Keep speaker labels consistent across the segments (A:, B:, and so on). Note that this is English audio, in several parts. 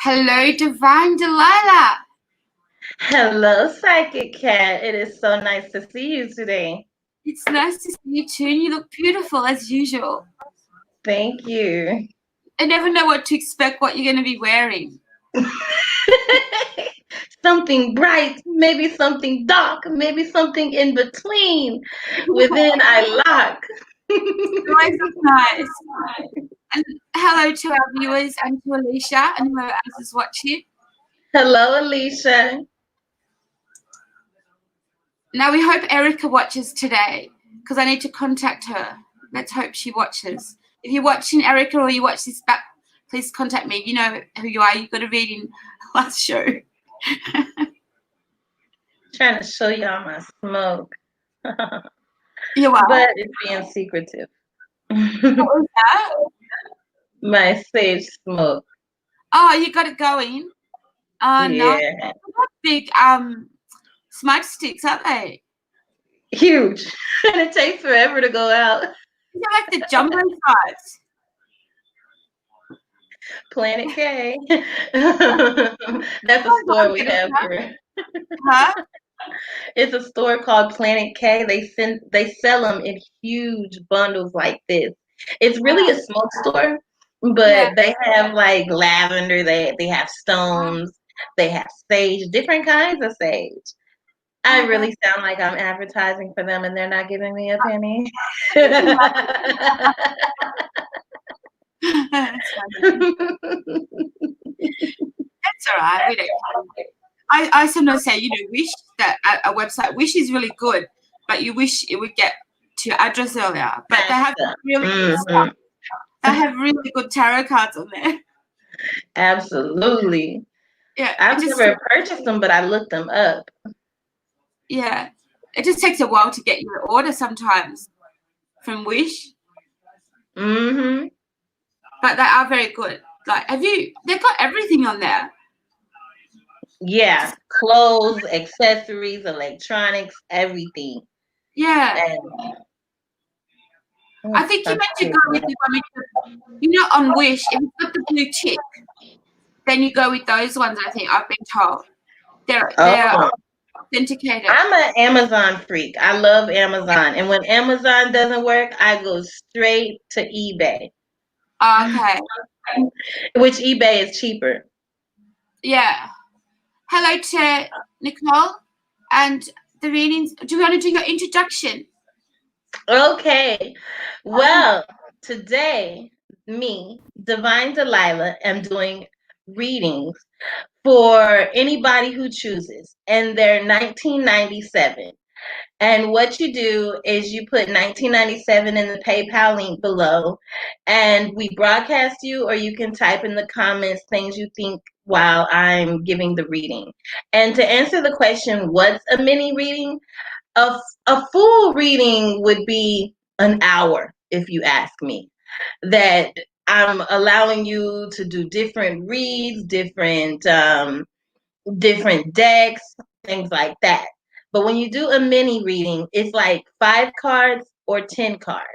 A: Hello, Divine Delilah.
B: Hello, Psychic Cat. It is so nice to see you today.
A: It's nice to see you too, and you look beautiful as usual.
B: Thank you.
A: I never know what to expect, what you're going to be wearing.
B: Something bright, maybe something dark, maybe something in between. Within I lock.
A: Always nice. And hello to our viewers and to Alicia and whoever else is watching.
B: Hello, Alicia.
A: Now we hope Erica watches today because I need to contact her. Let's hope she watches. If you're watching Erica or you watch this back, please contact me. You know who you are. You got a reading last show.
B: Trying to show y'all my smoke.
A: You are.
B: But it's being secretive.
A: What was that?
B: My sage smoke.
A: Oh, you got it going. Oh, no.
B: Yeah.
A: Big smudge sticks, aren't they?
B: Huge. And it takes forever to go out.
A: Is it like the jumbo size?
B: Planet K. That's a store we have here.
A: Huh?
B: It's a store called Planet K. They sell them in huge bundles like this. It's really a smoke store, but they have like lavender, they have stones, they have sage, different kinds of sage. I really sound like I'm advertising for them and they're not giving me a penny.
A: That's all right. We don't. I sometimes say, wish that a website Wish is really good, but you wish it would get to your address earlier. But they have really good stuff. They have really good tarot cards on there.
B: Absolutely.
A: Yeah.
B: I've never purchased them, but I looked them up.
A: Yeah. It just takes a while to get your order sometimes from Wish.
B: Mm-hmm.
A: But they are very good. Like, they've got everything on there.
B: Yeah. Clothes, accessories, electronics, everything.
A: Yeah. I think you meant to go with on Wish, if you've got the blue tick, then you go with those ones, I think. I've been told. They're authenticated.
B: I'm an Amazon freak. I love Amazon. And when Amazon doesn't work, I go straight to eBay.
A: Okay.
B: Which eBay is cheaper.
A: Yeah. Hello to Nicole and the readings. Do you want to do your introduction?
B: Okay. Well, today, me, DivineDelilah, am doing readings for anybody who chooses, and they're 1997. And what you do is you put 1997 in the PayPal link below, and we broadcast you, or you can type in the comments things you think while I'm giving the reading. And to answer the question, what's a mini reading? A full reading would be an hour, if you ask me. That I'm allowing you to do different reads, different decks, things like that. But when you do a mini reading, it's like 5 cards or 10 cards.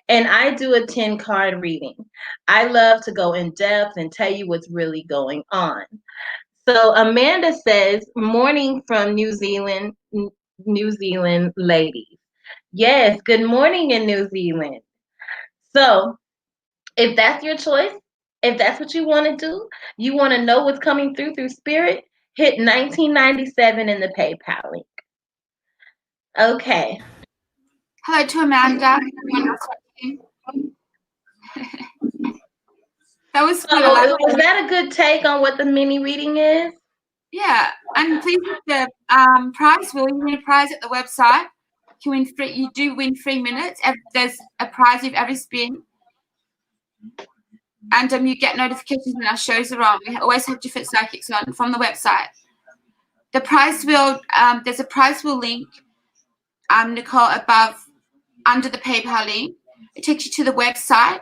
B: And I do a 10-card reading. I love to go in depth and tell you what's really going on. So Amanda says, morning from New Zealand ladies. Yes, good morning in New Zealand. So if that's your choice, if that's what you want to do, you want to know what's coming through spirit, hit 1997 in the PayPal link. Okay.
A: Hello to Amanda. That was good.
B: Was that a good take on what the mini reading is?
A: Yeah, and please the prize wheel. You win a prize at the website. You do win 3 minutes. There's a prize with every spin, and you get notifications when our shows are on. We always have different psychics on from the website. The prize wheel. There's a prize wheel link. Nicole, above under the PayPal link. It takes you to the website,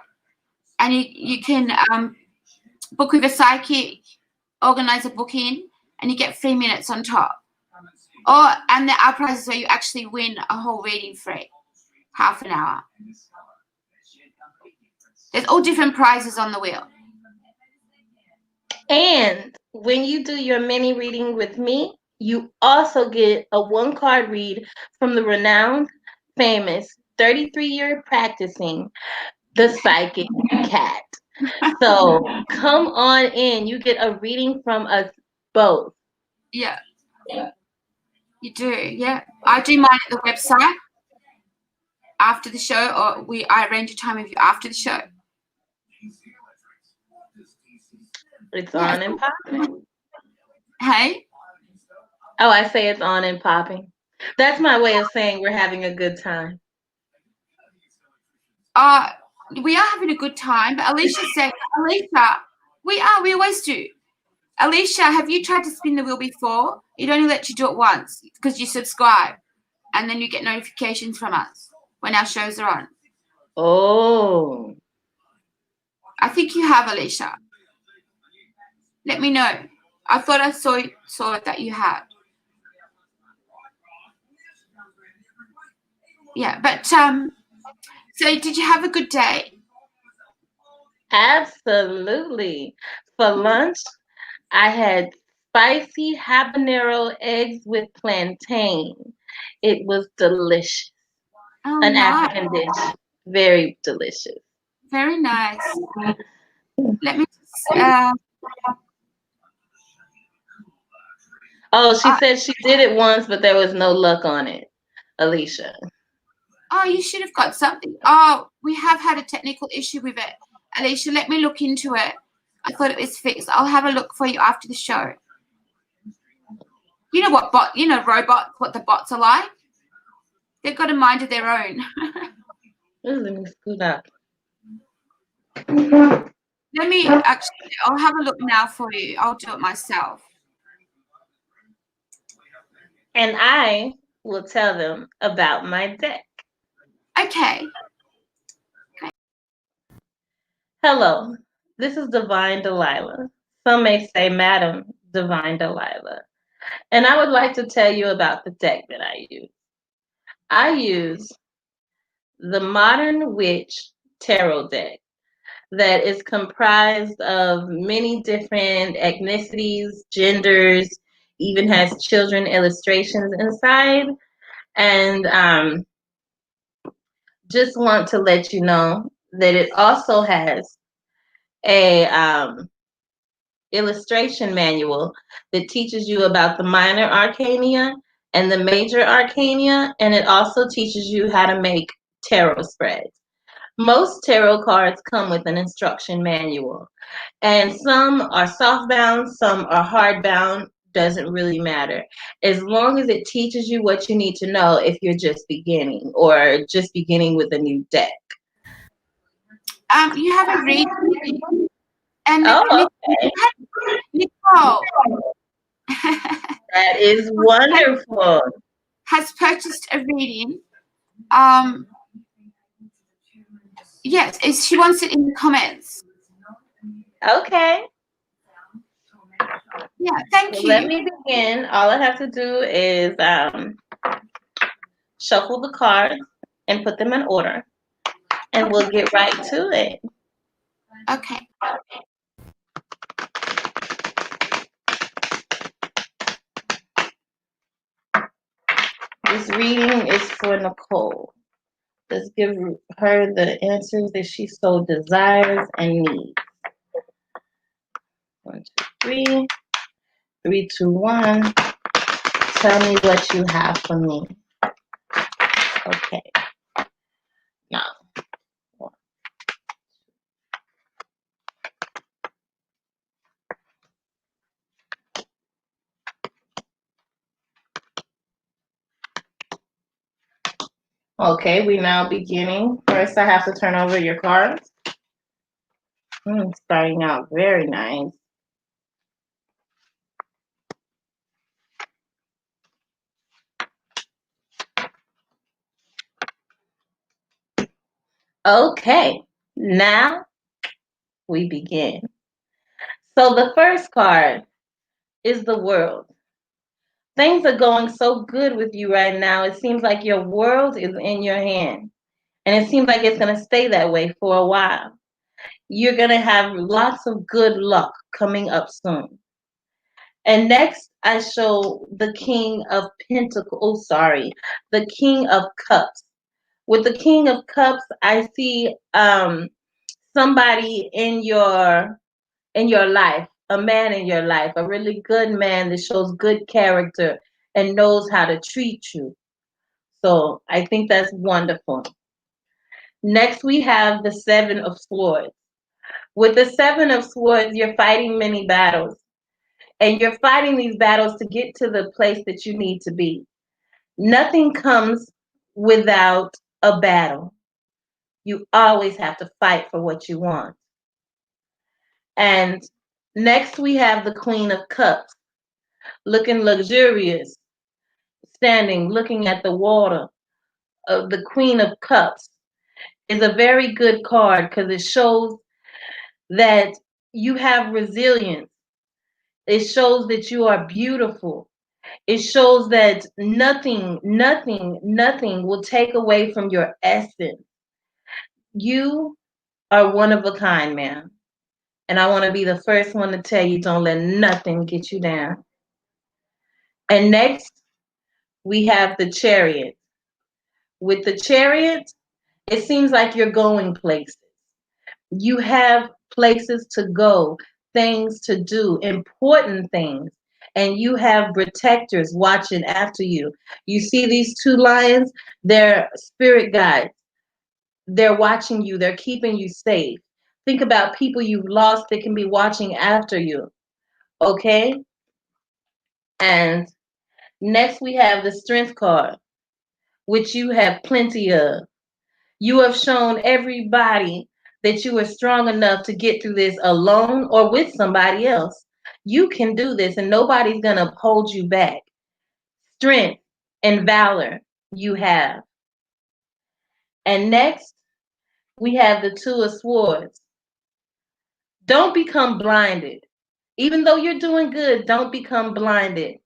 A: and you can book with a psychic, organize a booking, and you get 3 minutes on top. And there are prizes where you actually win a whole reading free, half an hour. There's all different prizes on the wheel.
B: And when you do your mini reading with me, you also get a 1 card read from the renowned, famous, 33-year practicing, the psychic cat. So come on in. You get a reading from us both.
A: Yeah. You do, yeah. I do mine at the website after the show, or I arrange a time with you after the show.
B: It's on and popping.
A: Hey?
B: Oh, I say it's on and popping. That's my way of saying we're having a good time.
A: We are having a good time, but Alicia said, Alicia, we always do. Alicia, have you tried to spin the wheel before? It only lets you do it once because you subscribe and then you get notifications from us when our shows are on.
B: Oh.
A: I think you have, Alicia. Let me know. I thought I saw that you had. Yeah, but so did you have a good day?
B: Absolutely. For lunch, I had spicy habanero eggs with plantain. It was delicious.
A: Oh,
B: An
A: nice.
B: African dish. Very delicious.
A: Very nice. Let me just,
B: oh, she said she did it once, but there was no luck on it, Alicia.
A: Oh, you should have got something. Oh, we have had a technical issue with it. Alicia, let me look into it. I thought it was fixed. I'll have a look for you after the show. You know what robots, what the bots are like? They've got a mind of their own.
B: Let me scoot up.
A: I'll have a look now for you. I'll do it myself.
B: And I will tell them about my deck.
A: Okay.
B: Hello, this is DivineDelilah. Some may say Madam DivineDelilah. And I would like to tell you about the deck that I use. I use the Modern Witch Tarot deck that is comprised of many different ethnicities, genders, even has children illustrations inside. And just want to let you know that it also has a illustration manual that teaches you about the minor arcana and the major arcana, and it also teaches you how to make tarot spreads. Most tarot cards come with an instruction manual, and some are soft bound, some are hard bound. Doesn't really matter, as long as it teaches you what you need to know if you're just beginning or just beginning with a new deck.
A: You have a reading, and
B: Oh, okay.
A: Nicole
B: That is wonderful.
A: has purchased a reading. Yes, she wants it in the comments.
B: Okay.
A: Yeah, thank you.
B: Let me begin. All I have to do is shuffle the cards and put them in order, and we'll get right to it.
A: Okay.
B: This reading is for Nicole. Let's give her the answers that she so desires and needs. 1, 2, 3. 3, 2, 1. Tell me what you have for me. Okay. Now. Okay, we now beginning. First, I have to turn over your cards. Starting out very nice. Okay, now we begin. So the first card is the world. Things are going so good with you right now. It seems like your world is in your hand. And it seems like it's going to stay that way for a while. You're going to have lots of good luck coming up soon. And next, I show the King of Pentacles. Oh, sorry, the King of Cups. With the King of Cups, I see somebody in your life, a man in your life, a really good man that shows good character and knows how to treat you. So I think that's wonderful. Next, we have the Seven of Swords. With the Seven of Swords, you're fighting many battles. And you're fighting these battles to get to the place that you need to be. Nothing comes without a battle. You always have to fight for what you want. And next, we have the Queen of Cups, looking luxurious, standing, looking at the water. The Queen of Cups is a very good card because it shows that you have resilience. It shows that you are beautiful. It shows that nothing will take away from your essence. You are one of a kind, man. And I want to be the first one to tell you, don't let nothing get you down. And next, we have the Chariot. With the Chariot, it seems like you're going places. You have places to go, things to do, important things. And you have protectors watching after you. You see these two lions? They're spirit guides. They're watching you. They're keeping you safe. Think about people you've lost that can be watching after you. Okay? And next we have the Strength card, which you have plenty of. You have shown everybody that you are strong enough to get through this alone or with somebody else. You can do this and nobody's going to hold you back. Strength and valor you have. And next, we have the Two of Swords. Don't become blinded. Even though you're doing good, don't become blinded.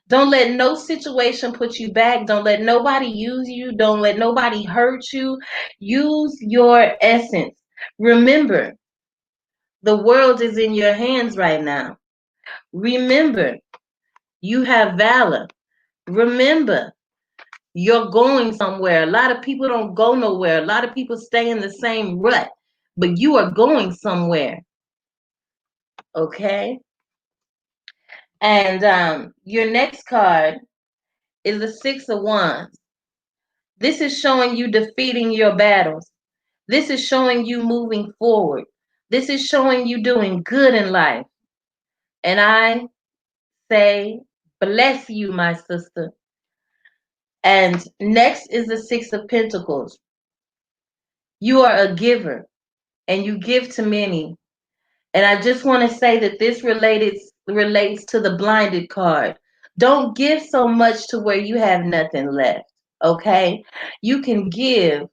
B: Don't let no situation put you back. Don't let nobody use you. Don't let nobody hurt you. Use your essence. Remember, the world is in your hands right now. Remember, you have valor. Remember, you're going somewhere. A lot of people don't go nowhere. A lot of people stay in the same rut, but you are going somewhere. Okay? And your next card is the Six of Wands. This is showing you defeating your battles. This is showing you moving forward. This is showing you doing good in life. And I say, bless you, my sister. And next is the Six of Pentacles. You are a giver and you give to many. And I just want to say that this relates to the blinded card. Don't give so much to where you have nothing left. Okay? You can give,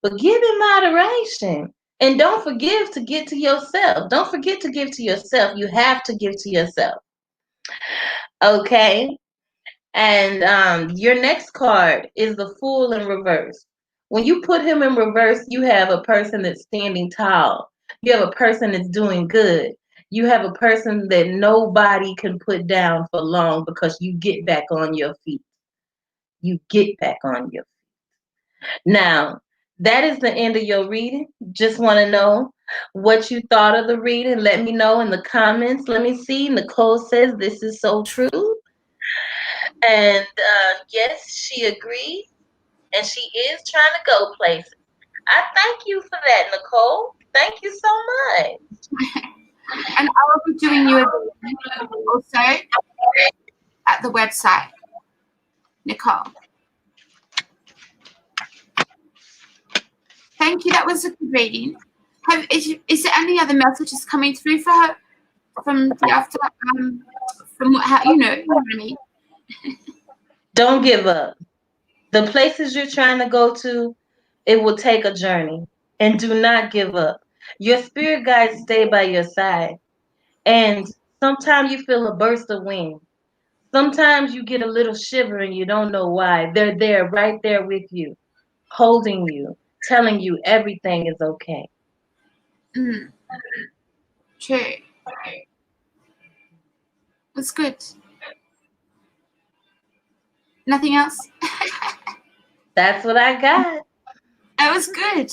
B: but give in moderation. And don't forgive to get to yourself. Don't forget to give to yourself. You have to give to yourself. Okay? And your next card is the Fool in reverse. When you put him in reverse, you have a person that's standing tall. You have a person that's doing good. You have a person that nobody can put down for long because you get back on your feet. You get back on your feet. Now, that is the end of your reading. Just want to know what you thought of the reading. Let me know in the comments. Let me see. Nicole says this is so true. And yes, she agrees. And she is trying to go places. I thank you for that, Nicole. Thank you so much.
A: And I will be doing you a video also at the website, Nicole. Thank you. That was a good reading. Is there any other messages coming through for her from the after? From how you know what I mean?
B: Don't give up. The places you're trying to go to, it will take a journey. And do not give up. Your spirit guides stay by your side. And sometimes you feel a burst of wind. Sometimes you get a little shiver and you don't know why. They're there, right there with you, holding you, telling you everything is okay.
A: Mm, true. That's good. Nothing else?
B: That's what I got.
A: That was good.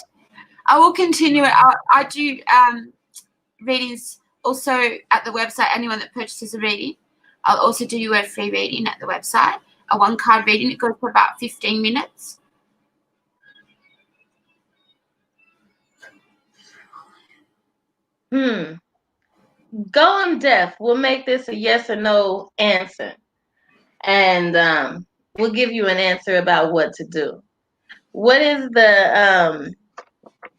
A: I will continue it. I do readings also at the website. Anyone that purchases a reading, I'll also do a free reading at the website. A 1-card reading. It goes for about 15 minutes.
B: Go on deaf. We'll make this a yes or no answer. And we'll give you an answer about what to do. What is the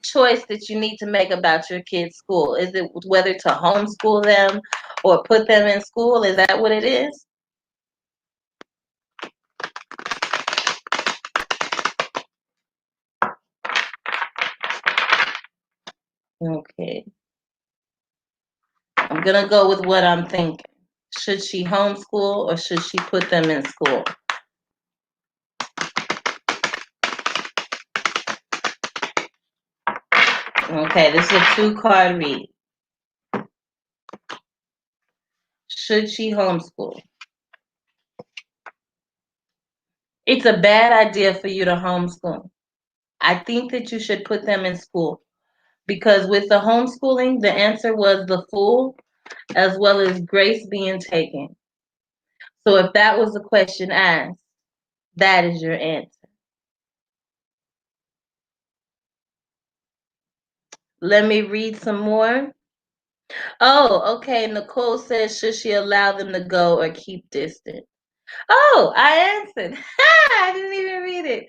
B: choice that you need to make about your kids' school? Is it whether to homeschool them or put them in school? Is that what it is? Okay. I'm going to go with what I'm thinking. Should she homeschool or should she put them in school? Okay, this is a 2-card read. Should she homeschool? It's a bad idea for you to homeschool. I think that you should put them in school because with the homeschooling, the answer was the Fool as well as grace being taken. So if that was the question asked, that is your answer. Let me read some more. Oh, okay. Nicole says, should she allow them to go or keep distant? Oh, I answered. I didn't even read it.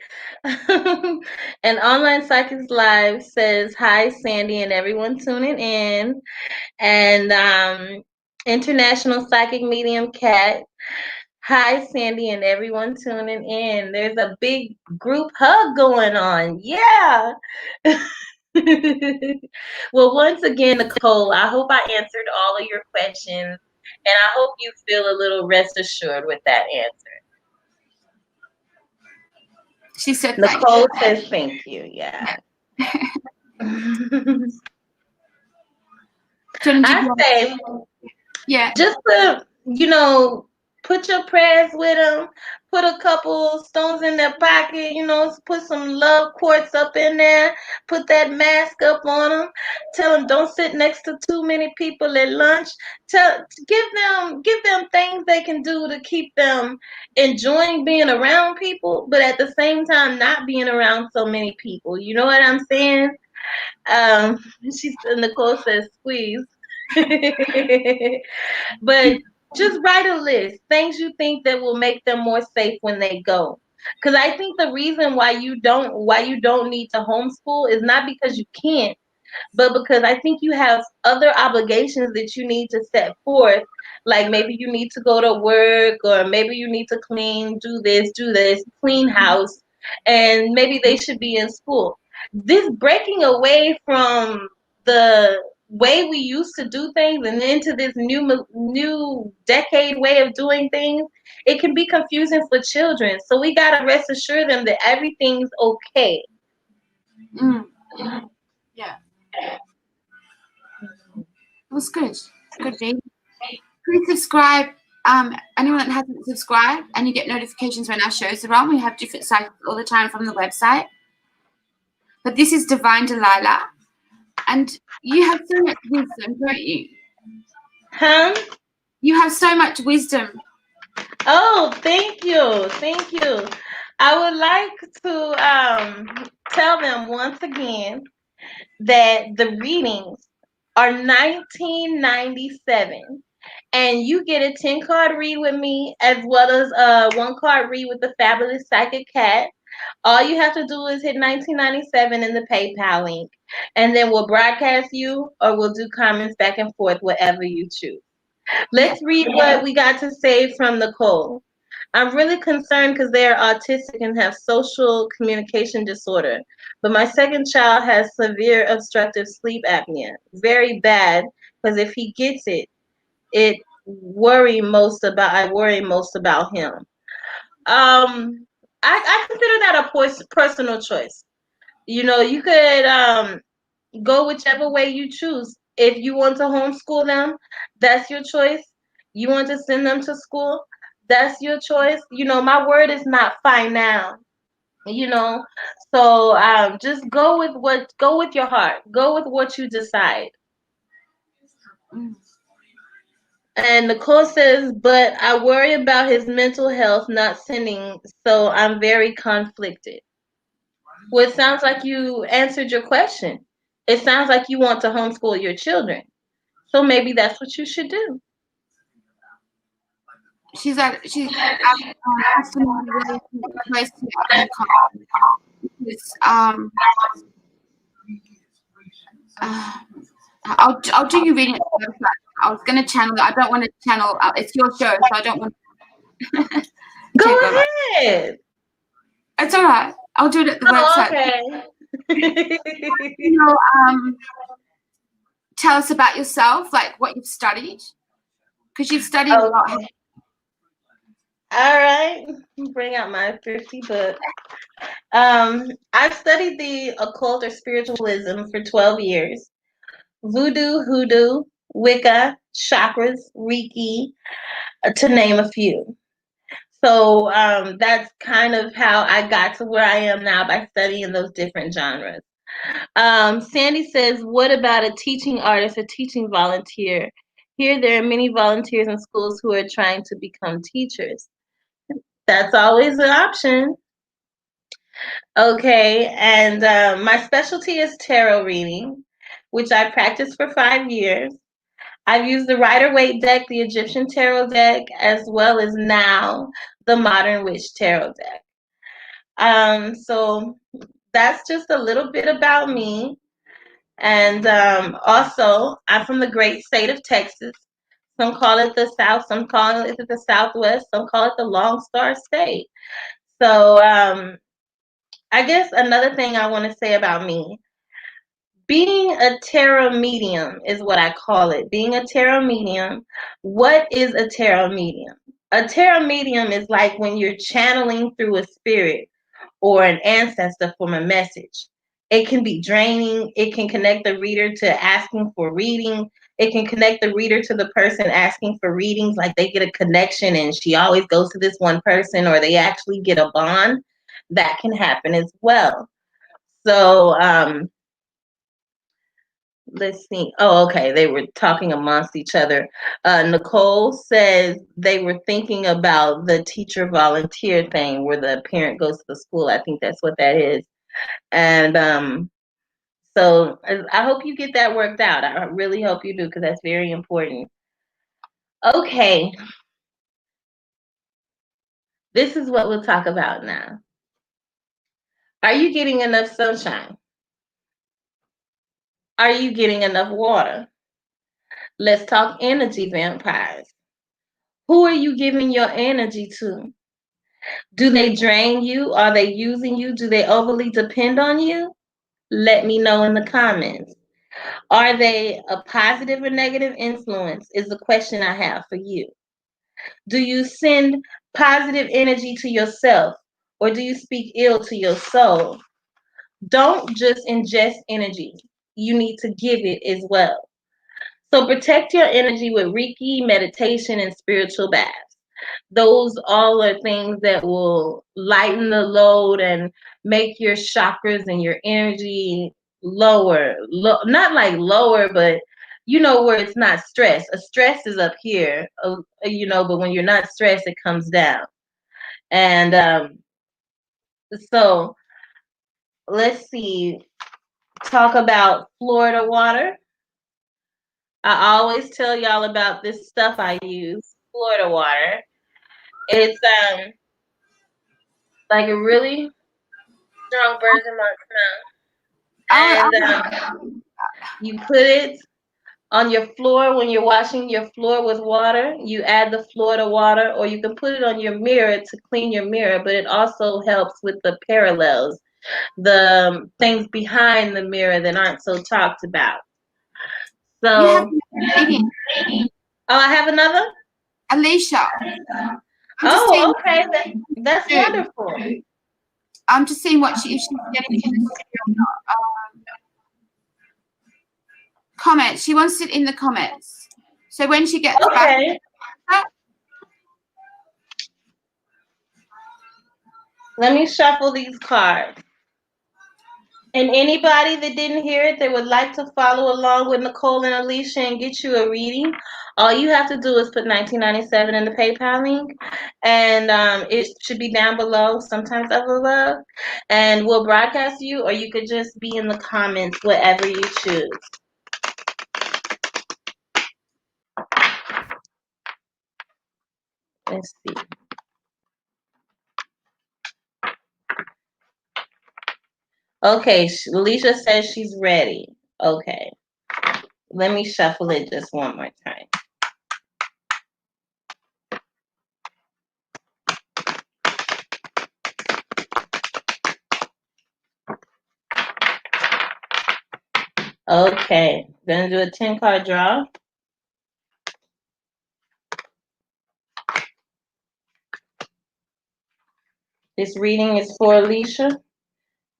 B: And Online Psychics Live says, hi, Sandy and everyone tuning in. And International Psychic Medium Cat, hi, Sandy and everyone tuning in. There's a big group hug going on. Yeah. Well, once again, Nicole, I hope I answered all of your questions, and I hope you feel a little rest assured with that answer.
A: She said
B: Nicole says thank you. Yeah. I say,
A: yeah,
B: just put your prayers with them, put a couple stones in their pocket, put some love quartz up in there, put that mask up on them, tell them don't sit next to too many people at lunch. Give them things they can do to keep them enjoying being around people, but at the same time not being around so many people. You know what I'm saying? Nicole says squeeze. But just write a list, things you think that will make them more safe when they go. Because I think the reason why you don't need to homeschool is not because you can't, but because I think you have other obligations that you need to set forth. Like maybe you need to go to work, or maybe you need to do this, clean house, and maybe they should be in school. This breaking away from the way we used to do things and into this new decade way of doing things, it can be confusing for children. So we gotta rest assure them that everything's okay.
A: Yeah. It was good. Good read. Please subscribe. Anyone that hasn't subscribed, and you get notifications when our shows are on. We have different sites all the time from the website. But this is DivineDelilah, and you have so much wisdom, don't you?
B: Huh?
A: You have so much wisdom.
B: Oh, thank you. Thank you. I would like to tell them once again that the readings are $19.97, and you get a 10-card read with me as well as a 1-card read with the fabulous Psychic Cat. All you have to do is hit $19.97 in the PayPal link, and then we'll broadcast you or we'll do comments back and forth, whatever you choose. Let's read what we got to say from Nicole. I'm really concerned because they are autistic and have social communication disorder. But my second child has severe obstructive sleep apnea. Very bad, because if he gets it, I worry most about him. I consider that a personal choice. You could go whichever way you choose. If you want to homeschool them, that's your choice. You want to send them to school, that's your choice. My word is not final. you know so just go with your heart, go with what you decide.
A: Mm.
B: And Nicole says, but I worry about his mental health not sending, so I'm very conflicted. Well, it sounds like you answered your question. It sounds like you want to homeschool your children, so maybe that's what you should do.
A: She's asking me whether she's close to Nicole because uh, I'll do you reading it. I was gonna channel it. I don't want to channel. It's your show, so I don't want to
B: Go
A: take over.
B: ahead.
A: It's all right. I'll do it at the
B: Oh,
A: website.
B: okay.
A: Tell us about yourself, like what you've studied, because you've studied a lot.
B: Okay. All right. Bring out my thrifty book. I've studied the occult or spiritualism for 12 years. Voodoo, hoodoo, Wicca, chakras, Reiki, to name a few. So that's kind of how I got to where I am now, by studying those different genres. Sandy says, what about a teaching artist, a teaching volunteer? Here, there are many volunteers in schools who are trying to become teachers. That's always an option. Okay, and my specialty is tarot reading, which I practiced for 5 years. I've used the Rider-Waite deck, the Egyptian tarot deck, as well as now the Modern Witch tarot deck. So that's just a little bit about me. And also, I'm from the great state of Texas. Some call it the South, some call it the Southwest, some call it the Lone Star State. So I guess another thing I want to say about me, being a tarot medium is what I call it. Being a tarot medium, what is a tarot medium? A tarot medium is like when you're channeling through a spirit or an ancestor from a message. It can be draining. It can connect the reader to asking for reading. It can connect the reader to the person asking for readings, like they get a connection and she always goes to this one person, or they actually get a bond. That can happen as well. So let's see. Oh, okay. They were talking amongst each other. Nicole says they were thinking about the teacher volunteer thing where the parent goes to the school. I think that's what that is. And so I hope you get that worked out. I really hope you do, because that's very important. Okay. This is what we'll talk about now. Are you getting enough sunshine? Are you getting enough water? Let's talk energy vampires. Who are you giving your energy to? Do they drain you? Are they using you? Do they overly depend on you? Let me know in the comments. Are they a positive or negative influence is the question I have for you. Do you send positive energy to yourself, or do you speak ill to your soul? Don't just ingest energy. You need to give it as well. So protect your energy with Reiki, meditation, and spiritual baths. Those all are things that will lighten the load and make your chakras and your energy lower. Not like lower, but where it's not stress. A stress is up here, but when you're not stressed, it comes down. And so let's see, talk about Florida water. I always tell y'all about this stuff I use, Florida water. It's like a really strong bergamot smell. And you put it on your floor when you're washing your floor with water. You add the Florida water, or you can put it on your mirror to clean your mirror, but it also helps with the parallels, the things behind the mirror that aren't so talked about. So, I have another?
A: Alicia.
B: Oh, okay. That's wonderful.
A: I'm just seeing if she's getting in the studio or not. comments. She wants it in the comments. So when she gets
B: okay.
A: back.
B: Let me shuffle these cards. And anybody that didn't hear it, that would like to follow along with Nicole and Alicia and get you a reading, all you have to do is put $19.97 in the PayPal link, and it should be down below, sometimes up above, and we'll broadcast you, or you could just be in the comments, whatever you choose. Let's see. Okay, Alicia says she's ready. Okay. Let me shuffle it just one more time. Okay, gonna do a 10-card draw. This reading is for Alicia.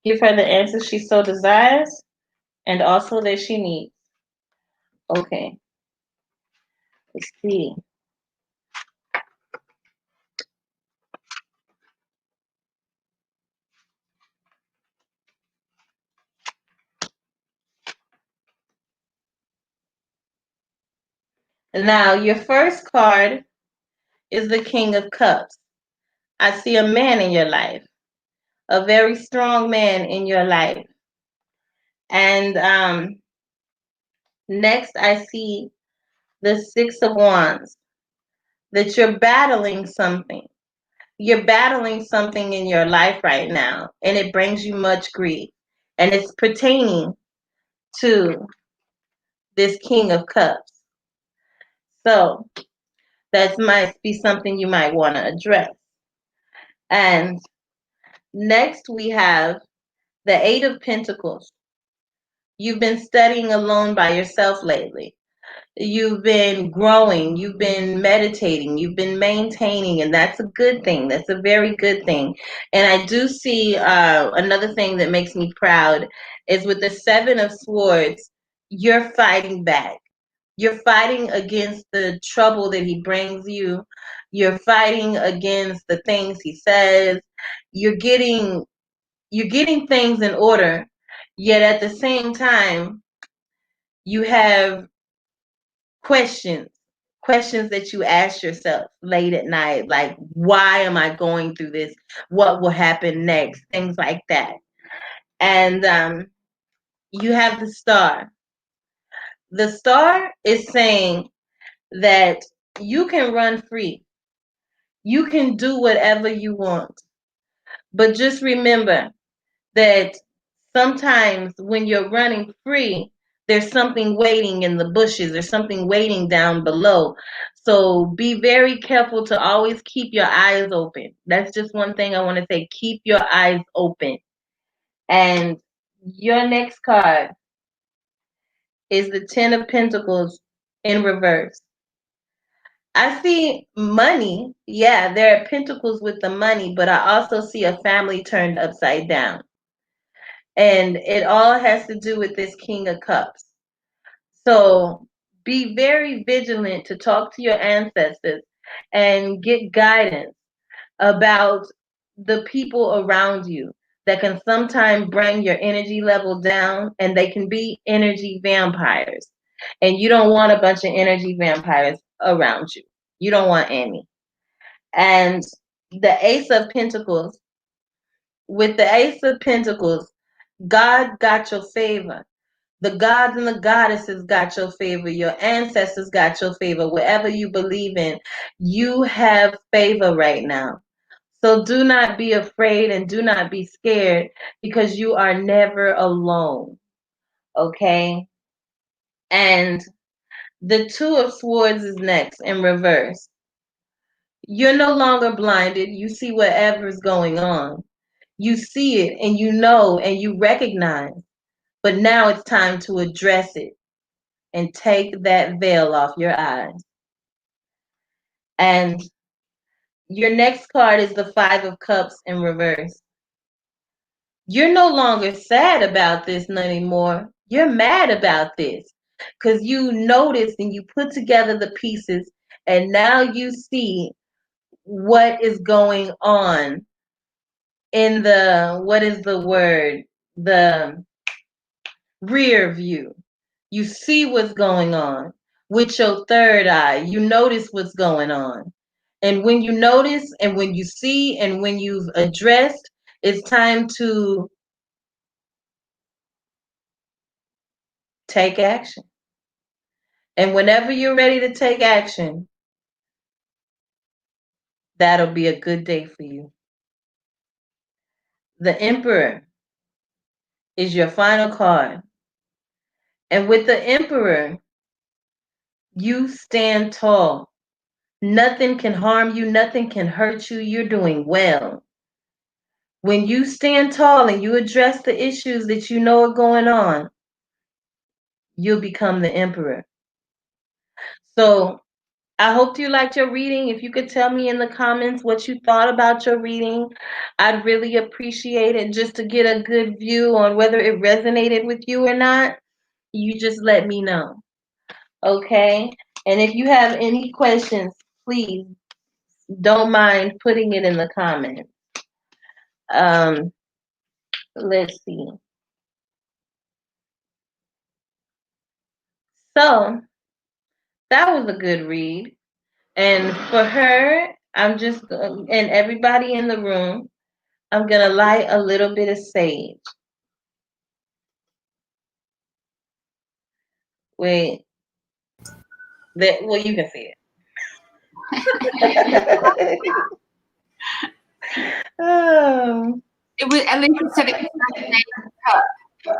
B: Give her the answers she so desires and also that she needs. Okay, let's see. Now, your first card is the King of Cups. I see a man in your life, a very strong man in your life. And next, I see the Six of Wands, that you're battling something. You're battling something in your life right now, and it brings you much grief. And it's pertaining to this King of Cups. So that might be something you might want to address. And next we have the Eight of Pentacles. You've been studying alone by yourself lately. You've been growing, you've been meditating, you've been maintaining, and that's a good thing. That's a very good thing. And I do see another thing that makes me proud is with the Seven of Swords, you're fighting back. You're fighting against the trouble that he brings you. You're fighting against the things he says. You're getting things in order, yet at the same time, you have questions that you ask yourself late at night, like, why am I going through this? What will happen next? Things like that. And you have the Star. The Star is saying that you can run free. You can do whatever you want. But just remember that sometimes when you're running free, there's something waiting in the bushes. There's something waiting down below. So be very careful to always keep your eyes open. That's just one thing I want to say. Keep your eyes open. And your next card is the Ten of Pentacles in reverse. I see money. Yeah, there are pentacles with the money, but I also see a family turned upside down. And it all has to do with this King of Cups. So be very vigilant to talk to your ancestors and get guidance about the people around you that can sometimes bring your energy level down, and they can be energy vampires. And you don't want a bunch of energy vampires around you. You don't want any. And the Ace of Pentacles, with the Ace of Pentacles, God got your favor. The gods and the goddesses got your favor. Your ancestors got your favor. Whatever you believe in, you have favor right now. So do not be afraid and do not be scared, because you are never alone. Okay? And the Two of Swords is next in reverse. You're no longer blinded. You see whatever's going on. You see it and you know and you recognize. But now it's time to address it and take that veil off your eyes. And your next card is the Five of Cups in reverse. You're no longer sad about this anymore. You're mad about this. because you noticed and you put together the pieces, and now you see what is going on in the, what is the word? The rear view. You see what's going on with your third eye. You notice what's going on. And when you notice and when you see and when you've addressed, it's time to take action. And whenever you're ready to take action, that'll be a good day for you. The Emperor is your final card. And with the Emperor, you stand tall. Nothing can harm you. Nothing can hurt you. You're doing well. When you stand tall and you address the issues that you know are going on, you'll become the Emperor. So I hope you liked your reading. If you could tell me in the comments what you thought about your reading, I'd really appreciate it, just to get a good view on whether it resonated with you or not. You just let me know. Okay? And if you have any questions, please don't mind putting it in the comments. Let's see. So that was a good read. And for her, I'm just, and everybody in the room, I'm going to light a little bit of sage. Wait. Well, you can see it. Oh.
A: It was at least it said it was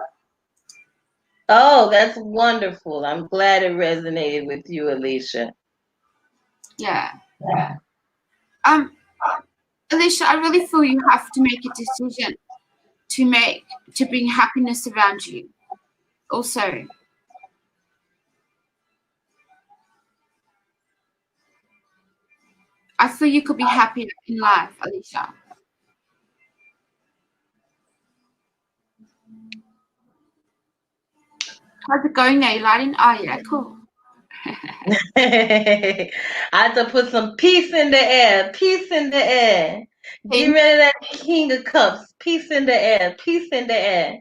B: Oh, that's wonderful. I'm glad it resonated with you, Alicia.
A: Yeah. Alicia, I really feel you have to make a decision to bring happiness around you. Also, I feel you could be happy in life, Alicia. How's it going now? You lighting? Oh yeah, cool.
B: I have to put some peace in the air. Peace in the air. Get rid of that King of Cups. Peace in the air. Peace in the air.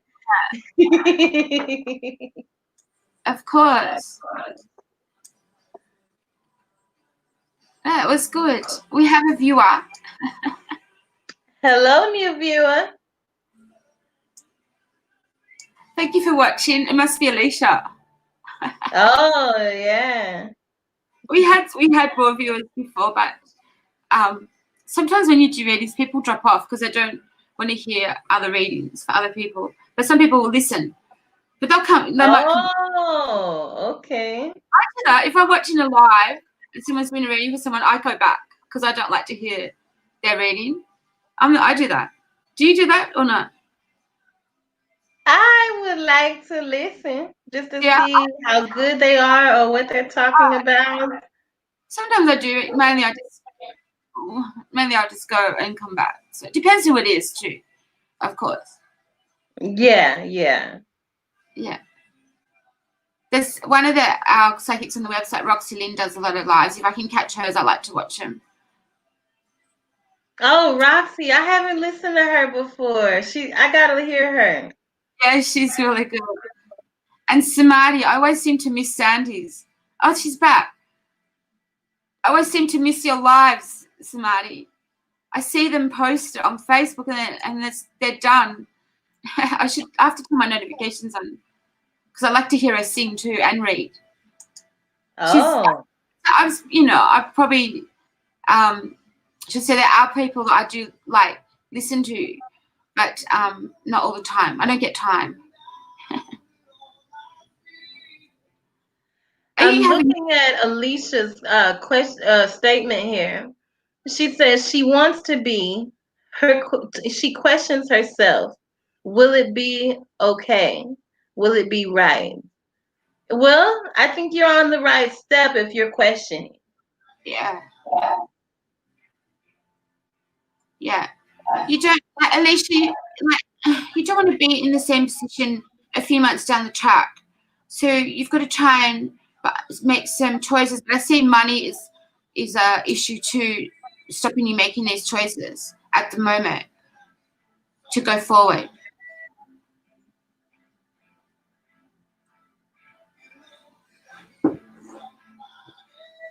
A: Of course. That was good. We have a viewer.
B: Hello, new viewer.
A: Thank you for watching. It must be Alicia.
B: Oh yeah.
A: We had more viewers before, but sometimes when you do readings, people drop off because they don't want to hear other readings for other people. But some people will listen. But they'll come. They might come.
B: Oh, okay.
A: I do that. If I'm watching a live and someone's been a reading for someone, I go back because I don't like to hear their reading. I do that. Do you do that or not?
B: I would like to listen just to
A: Yeah.
B: see how good they are or what they're talking about.
A: Sometimes I do. Mainly I'll just go and come back. So it depends who it is too, of course.
B: Yeah, yeah.
A: Yeah. There's one of our psychics on the website, Roxy Lynn, does a lot of lives. If I can catch hers, I like to watch them.
B: Oh, Roxy, I haven't listened to her before. I gotta hear her.
A: Yeah, she's really good. And Samadhi, I always seem to miss Sandy's. Oh, she's back. I always seem to miss your lives, Samadhi. I see them posted on Facebook and they're done. I have to turn my notifications on because I like to hear her sing too and read.
B: Oh.
A: I probably should say there are people that I do like listen to, but not all the time. I don't get time.
B: I'm looking at Alicia's statement here. She says she wants to be she questions herself. Will it be okay? Will it be right? Well, I think you're on the right step if you're questioning.
A: Yeah. Yeah. You don't, Alicia, you don't want to be in the same position a few months down the track. So you've got to try and make some choices. But I see money is a issue too, stopping you making these choices at the moment to go forward.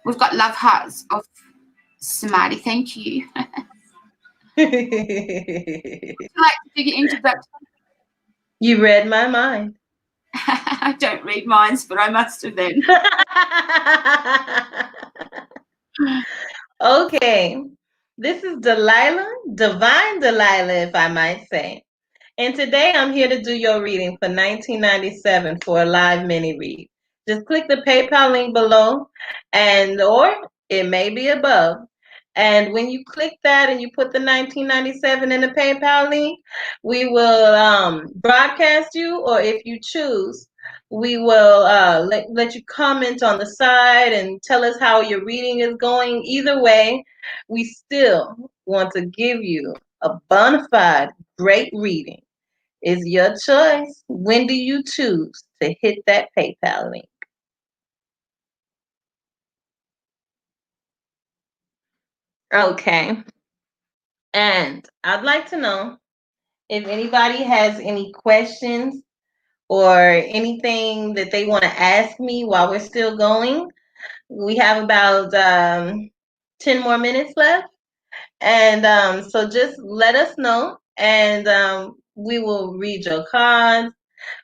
A: We've got love hearts of Samadhi. Thank you. Would you like to do your introduction?
B: You read my mind.
A: I don't read minds, but I must have then.
B: Okay. This is Delilah, Divine Delilah, if I might say. And today I'm here to do your reading for 1997 for a live mini read. Just click the PayPal link below or it may be above. And when you click that and you put the 1997 in the PayPal link, we will broadcast you, or if you choose, we will let you comment on the side and tell us how your reading is going. Either way, we still want to give you a bona fide great reading. It's your choice. When do you choose to hit that PayPal link? Okay. And I'd like to know if anybody has any questions or anything that they want to ask me while we're still going. We have about 10 more minutes left. And so just let us know, and we will read your cards.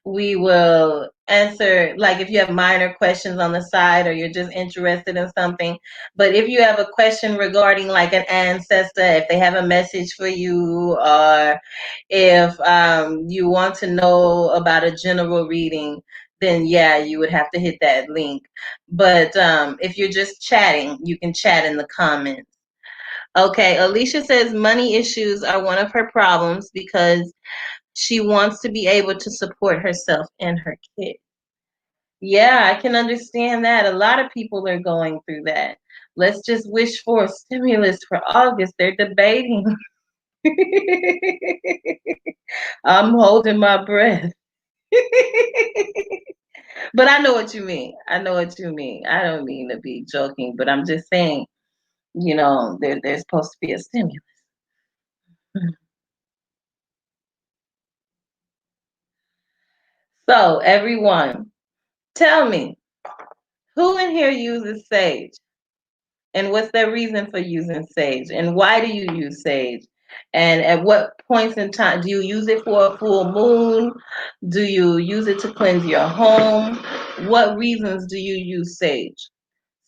B: We will answer, like if you have minor questions on the side or you're just interested in something. But if you have a question regarding like an ancestor, if they have a message for you, or if you want to know about a general reading, then yeah, you would have to hit that link. But if you're just chatting, you can chat in the comments. Okay, Alicia says money issues are one of her problems because she wants to be able to support herself and her kid. Yeah, I can understand that. A lot of people are going through that. Let's just wish for a stimulus for August. They're debating. I'm holding my breath. But I know what you mean. I know what you mean. I don't mean to be joking, but I'm just saying, there's supposed to be a stimulus. So, everyone, tell me, who in here uses sage? And what's their reason for using sage? And why do you use sage? And at what points in time do you use it for a full moon? Do you use it to cleanse your home? What reasons do you use sage?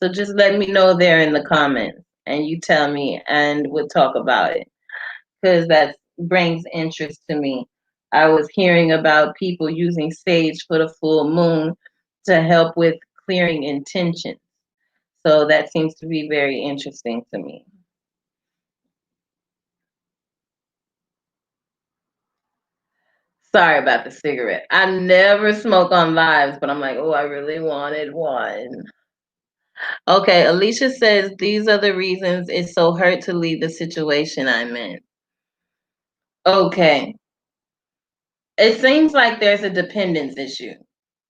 B: So just let me know there in the comments and you tell me and we'll talk about it, because that brings interest to me. I was hearing about people using sage for the full moon to help with clearing intention. So that seems to be very interesting to me. Sorry about the cigarette. I never smoke on lives, but I'm like, oh, I really wanted one. Okay, Alicia says these are the reasons it's so hurt to leave the situation I'm in. Okay. It seems like there's a dependence issue.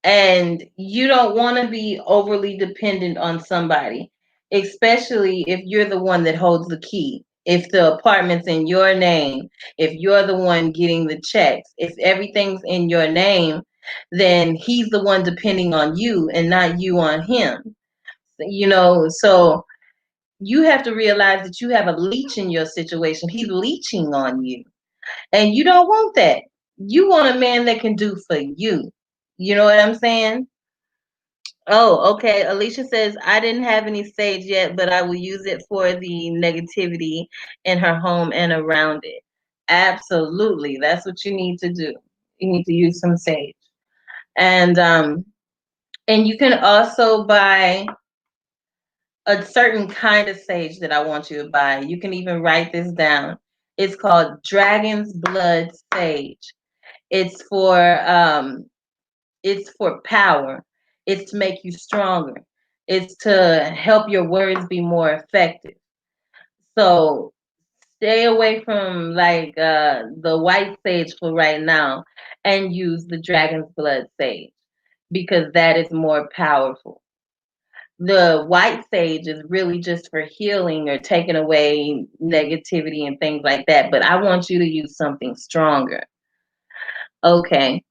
B: And you don't want to be overly dependent on somebody, especially if you're the one that holds the key. If the apartment's in your name, if you're the one getting the checks, if everything's in your name, then he's the one depending on you and not you on him. So you have to realize that you have a leech in your situation. He's leeching on you. And you don't want that. You want a man that can do for you. You know what I'm saying? Oh, okay. Alicia says, I didn't have any sage yet, but I will use it for the negativity in her home and around it. Absolutely. That's what you need to do. You need to use some sage. And you can also buy a certain kind of sage that I want you to buy. You can even write this down. It's called Dragon's Blood Sage. It's for power. It's to make you stronger. It's to help your words be more effective. So stay away from like the white sage for right now and use the dragon's blood sage. because that is more powerful. The white sage is really just for healing or taking away negativity and things like that. But I want you to use something stronger. Okay,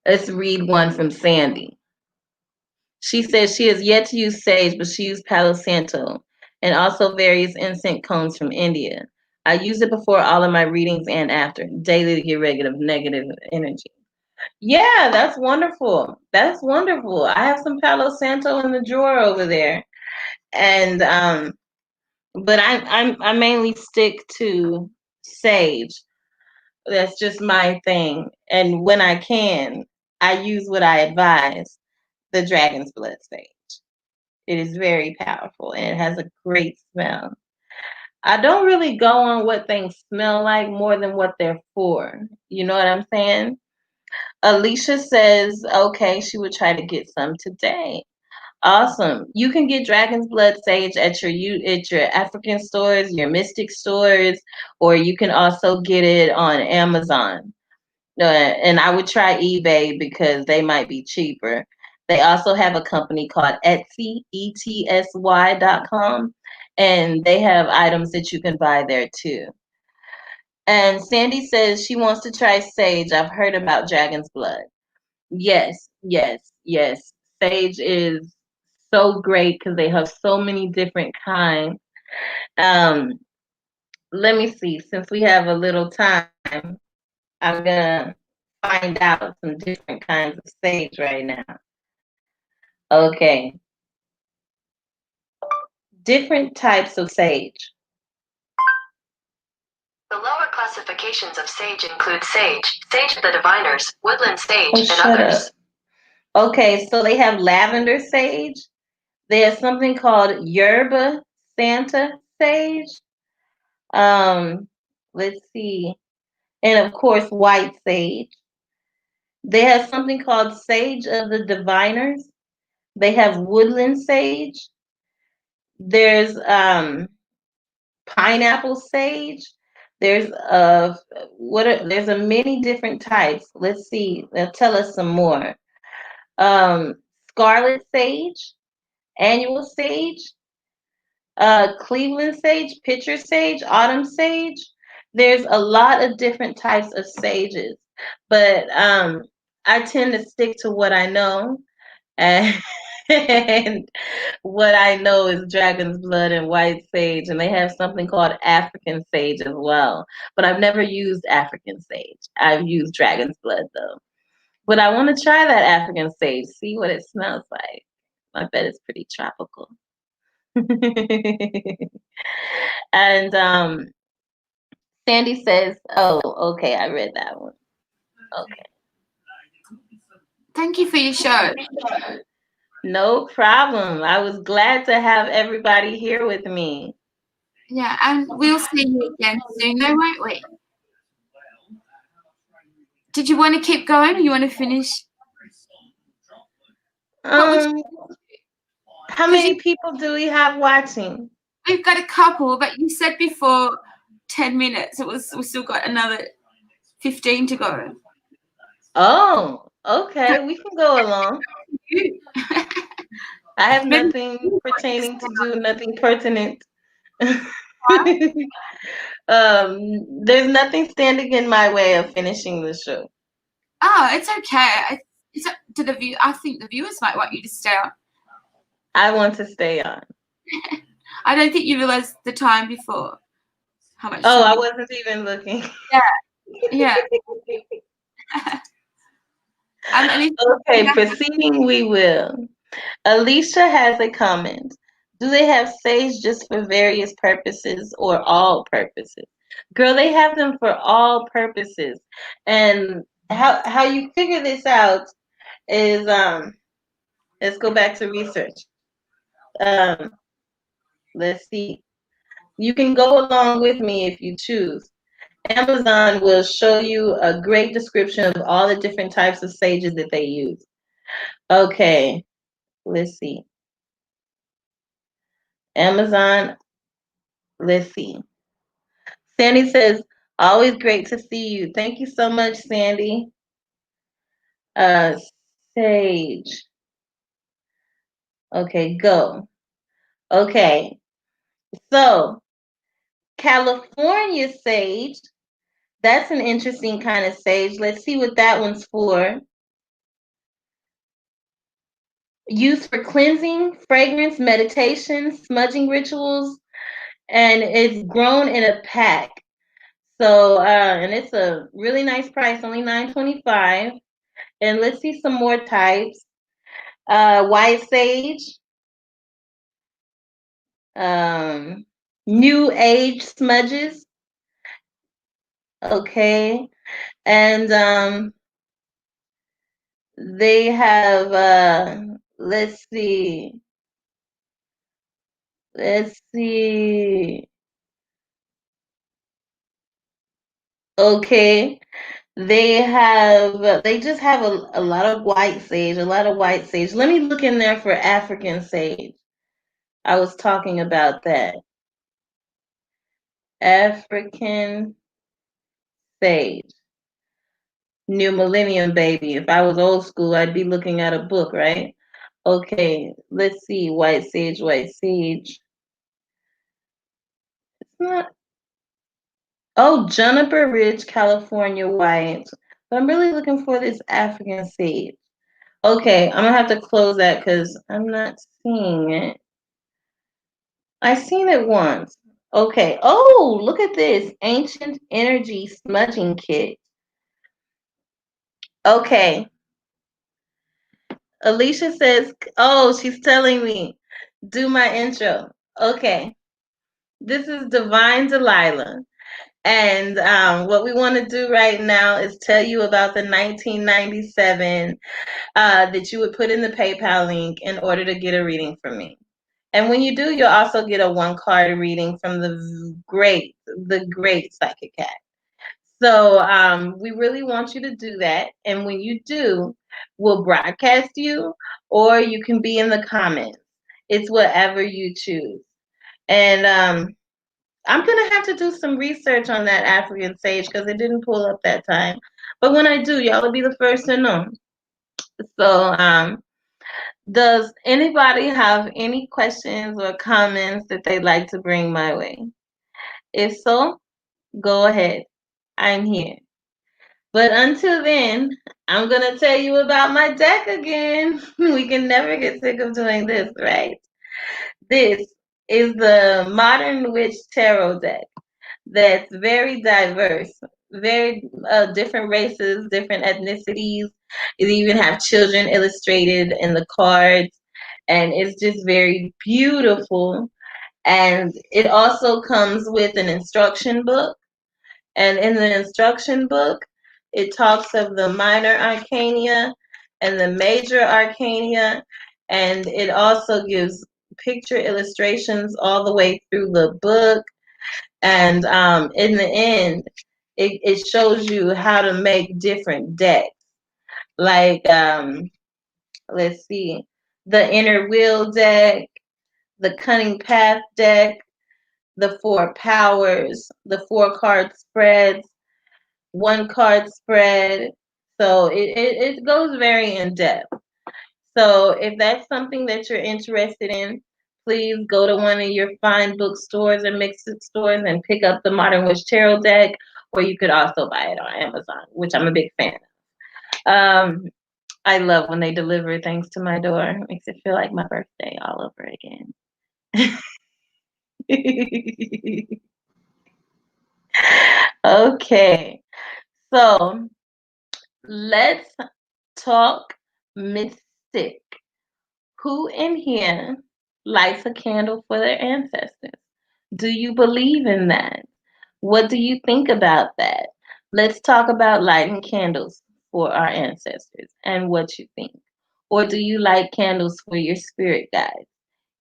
B: let's read one from Sandy. She says she has yet to use sage, but she used Palo Santo and also various incense cones from India. I use it before all of my readings and after, daily to get rid of negative energy. Yeah, that's wonderful. That's wonderful. I have some Palo Santo in the drawer over there. And but I mainly stick to sage. That's just my thing. And when I can, I use what I advise, the dragon's blood sage. It is very powerful and it has a great smell. I don't really go on what things smell like more than what they're for. You know what I'm saying? Alicia says, okay, she would try to get some today. Awesome. You can get Dragon's Blood Sage at your African stores, your Mystic stores, or you can also get it on Amazon. And I would try eBay because they might be cheaper. They also have a company called Etsy, ETSY.com, and they have items that you can buy there too. And Sandy says she wants to try sage. I've heard about Dragon's Blood. Yes, yes, yes. Sage is so great because they have so many different kinds. Um, Let me see. Since we have a little time, I'm gonna find out some different kinds of sage right now. Okay, different types of sage.
C: The lower classifications of sage include sage, sage of the diviners, woodland sage,
B: Oh,
C: and
B: shut
C: others.
B: up. Okay, so they have lavender sage. There's something called yerba Santa sage. Um, let's see. And of course, white sage. They have something called sage of the diviners. They have woodland sage. There's pineapple sage. There's there's a many different types. Let's see. They'll tell us some more. Um, scarlet sage, annual sage, Cleveland sage, pitcher sage, autumn sage. There's a lot of different types of sages, but I tend to stick to what I know, and, and what I know is dragon's blood and white sage, and they have something called African sage as well. But I've never used African sage. I've used dragon's blood though. But I want to try that African sage, see what it smells like. I bet it's pretty tropical. And Sandy says, oh, okay, I read that one. Okay.
A: Thank you for your show.
B: No problem. I was glad to have everybody here with me.
A: Yeah, and we'll see you again soon, though, won't we? Did you want to keep going or you want to finish?
B: How many people do we have watching?
A: We've got a couple, but you said before 10 minutes. We still got another 15 to go.
B: Oh, okay. We can go along. I have nothing pertaining to do, nothing pertinent. There's nothing standing in my way of finishing the show.
A: Oh, it's okay. It's up to the view. I think the viewers might want you to stay on.
B: I want to stay on.
A: I don't think you realized the time before. How much?
B: Oh, I wasn't even looking.
A: Yeah.
B: Okay, proceeding we will. Alicia has a comment. Do they have sage just for various purposes or all purposes? Girl, they have them for all purposes. And how you figure this out is let's go back to research. Let's see. You can go along with me if you choose. Amazon will show you a great description of all the different types of sages that they use. Okay, let's see. Amazon, let's see. Sandy says, always great to see you. Thank you so much, Sandy. Uh, sage. Okay, go. Okay, so California sage. That's an interesting kind of sage. Let's see what that one's for. Used for cleansing, fragrance, meditation, smudging rituals, and it's grown in a pack. So, and it's a really nice price, only $9.25. And let's see some more types. White sage, um, new age smudges. Okay, and they have. Let's see. Let's see. Okay. They just have a lot of white sage, a lot of white sage. Let me look in there for African sage. I was talking about that. African sage. New millennium baby. If I was old school, I'd be looking at a book, right? Okay, let's see. White sage, white sage. It's not. Oh, Juniper Ridge, California white. But I'm really looking for this African sage. Okay, I'm gonna have to close that because I'm not seeing it. I seen it once. Okay. Oh, look at this ancient energy smudging kit. Okay. Alicia says, "Oh, she's telling me do my intro." Okay. This is Divine Delilah. And what we want to do right now is tell you about the 1997 that you would put in the PayPal link in order to get a reading from me. And when you do, you'll also get a one-card reading from the great Psychic Cat. So we really want you to do that. And when you do, we'll broadcast you, or you can be in the comments. It's whatever you choose. And I'm going to have to do some research on that African sage because it didn't pull up that time. But when I do, y'all will be the first to know. So does anybody have any questions or comments that they'd like to bring my way? If so, go ahead. I'm here. But until then, I'm going to tell you about my deck again. We can never get sick of doing this, right? This is the Modern Witch Tarot deck that's very diverse, very different races, different ethnicities. It even have children illustrated in the cards, and it's just very beautiful. And it also comes with an instruction book. And in the instruction book, it talks of the minor arcana and the major arcana. And it also gives picture illustrations all the way through the book. And in the end, it shows you how to make different decks. Like, let's see, the Inner Wheel deck, the Cunning Path deck, the Four Powers, the 4-card spreads, 1-card spread. So it goes very in depth. So if that's something that you're interested in, please go to one of your fine bookstores or mixed stores and pick up the Modern Witch Tarot deck, or you could also buy it on Amazon, which I'm a big fan of. I love when they deliver things to my door. It makes it feel like my birthday all over again. Okay, so let's talk mystic. Who in here lights a candle for their ancestors? Do you believe in that? What do you think about that? Let's talk about lighting candles for our ancestors and what you think. Or do you light candles for your spirit guides?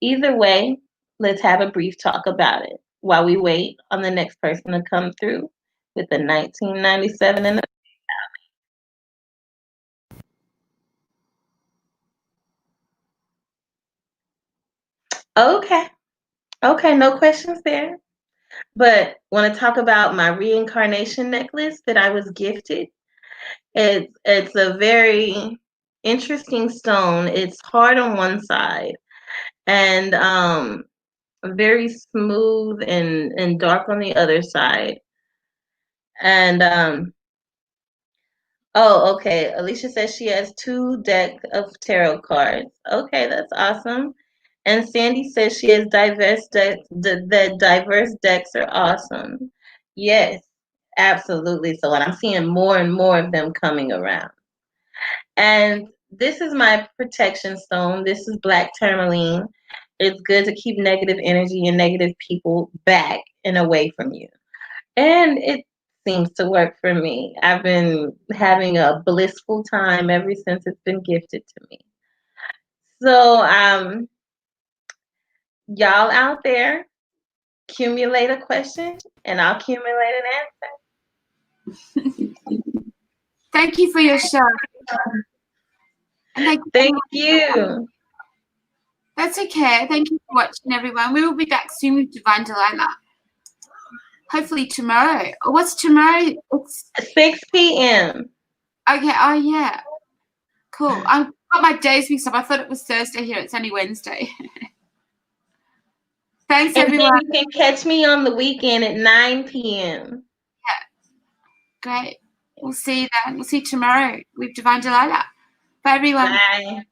B: Either way, let's have a brief talk about it while we wait on the next person to come through with the 1997 and the Okay. Okay, no questions there. But want to talk about my reincarnation necklace that I was gifted. It's a very interesting stone. It's hard on one side and very smooth and dark on the other side. And oh, okay. Alicia says she has 2 decks of tarot cards. Okay, that's awesome. And Sandy says she has diverse decks. The diverse decks are awesome. Yes, absolutely. So, and I'm seeing more and more of them coming around. And this is my protection stone. This is black tourmaline. It's good to keep negative energy and negative people back and away from you. And it seems to work for me. I've been having a blissful time ever since it's been gifted to me. So, y'all out there, accumulate a question and I'll accumulate an answer.
A: Thank you for your show. And
B: Thank you.
A: That's okay. Thank you for watching, everyone. We will be back soon with DivineDelilah. Hopefully tomorrow. What's tomorrow? It's
B: 6 p.m.
A: okay. Oh yeah. Cool. I've got my days mixed up. I thought it was Thursday here. It's only Wednesday. Thanks,
B: And
A: everyone.
B: then you can catch me on the weekend at 9 p.m.
A: Yeah. Great. We'll see you then. We'll see you tomorrow with DivineDelilah. Bye, everyone.
B: Bye.